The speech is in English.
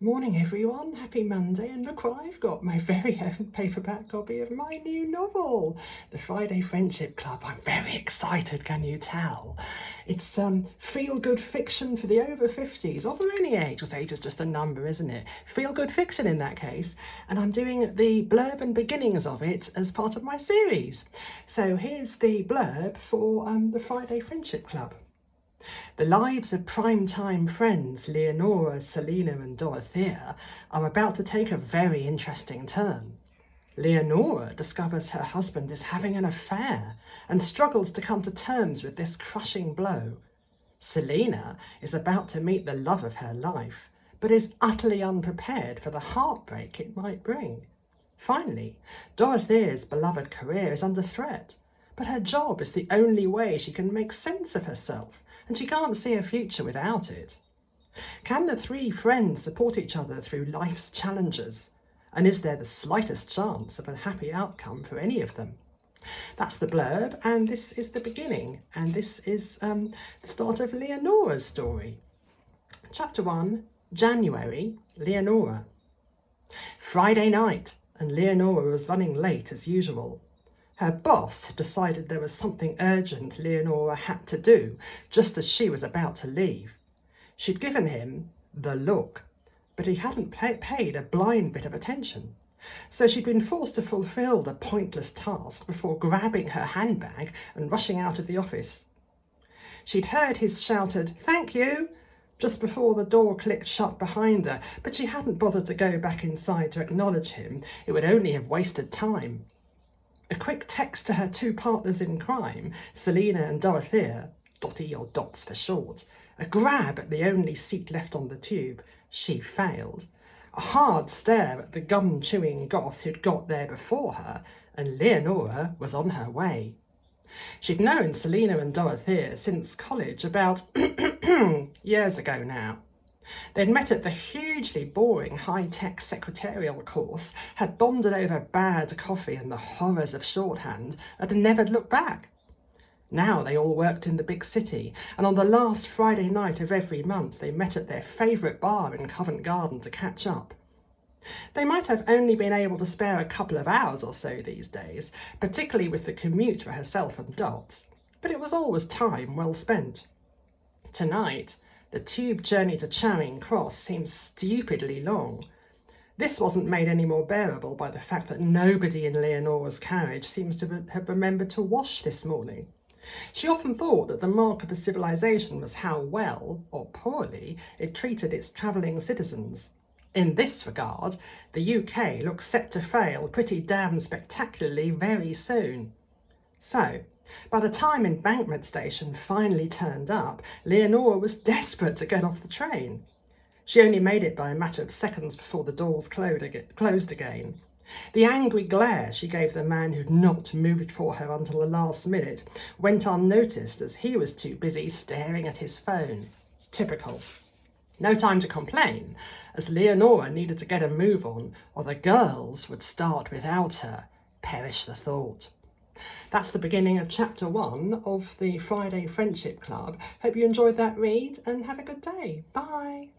Morning everyone, happy Monday, and look what I've got, my very own paperback copy of my new novel, The Friday Friendship Club. I'm very excited, can you tell? It's feel-good fiction for the over 50s, or for any age, because age is just a number, isn't it? Feel-good fiction in that case, and I'm doing the blurb and beginnings of it as part of my series. So here's the blurb for The Friday Friendship Club. The lives of prime-time friends Leonora, Selina and Dorothea are about to take a very interesting turn. Leonora discovers her husband is having an affair and struggles to come to terms with this crushing blow. Selina is about to meet the love of her life, but is utterly unprepared for the heartbreak it might bring. Finally, Dorothea's beloved career is under threat, but her job is the only way she can make sense of herself, and she can't see a future without it. Can the three friends support each other through life's challenges? And is there the slightest chance of a happy outcome for any of them? That's the blurb, and this is the beginning, and this is the start of Leonora's story. Chapter 1, January, Leonora. Friday night, and Leonora was running late as usual. Her boss had decided there was something urgent Leonora had to do, just as she was about to leave. She'd given him the look, but he hadn't paid a blind bit of attention. So she'd been forced to fulfil the pointless task before grabbing her handbag and rushing out of the office. She'd heard his shouted, "Thank you," just before the door clicked shut behind her, but she hadn't bothered to go back inside to acknowledge him. It would only have wasted time. A quick text to her two partners in crime, Selina and Dorothea, Dotty or Dots for short, a grab at the only seat left on the tube. She failed. A hard stare at the gum-chewing goth who'd got there before her, and Leonora was on her way. She'd known Selina and Dorothea since college, about years ago now. They'd met at the hugely boring high-tech secretarial course, had bonded over bad coffee and the horrors of shorthand, and had never looked back. Now they all worked in the big city, and on the last Friday night of every month they met at their favourite bar in Covent Garden to catch up. They might have only been able to spare a couple of hours or so these days, particularly with the commute for herself and Dots, but it was always time well spent. Tonight, the tube journey to Charing Cross seemed stupidly long. This wasn't made any more bearable by the fact that nobody in Leonora's carriage seems to have remembered to wash this morning. She often thought that the mark of a civilization was how well, or poorly, it treated its travelling citizens. In this regard, the UK looks set to fail pretty damn spectacularly very soon. So, by the time Embankment Station finally turned up, Leonora was desperate to get off the train. She only made it by a matter of seconds before the doors closed again. The angry glare she gave the man who'd not moved for her until the last minute went unnoticed as he was too busy staring at his phone. Typical. No time to complain, as Leonora needed to get a move on, or the girls would start without her. Perish the thought. That's the beginning of chapter 1 of the Friday Friendship Club. Hope you enjoyed that read and have a good day. Bye.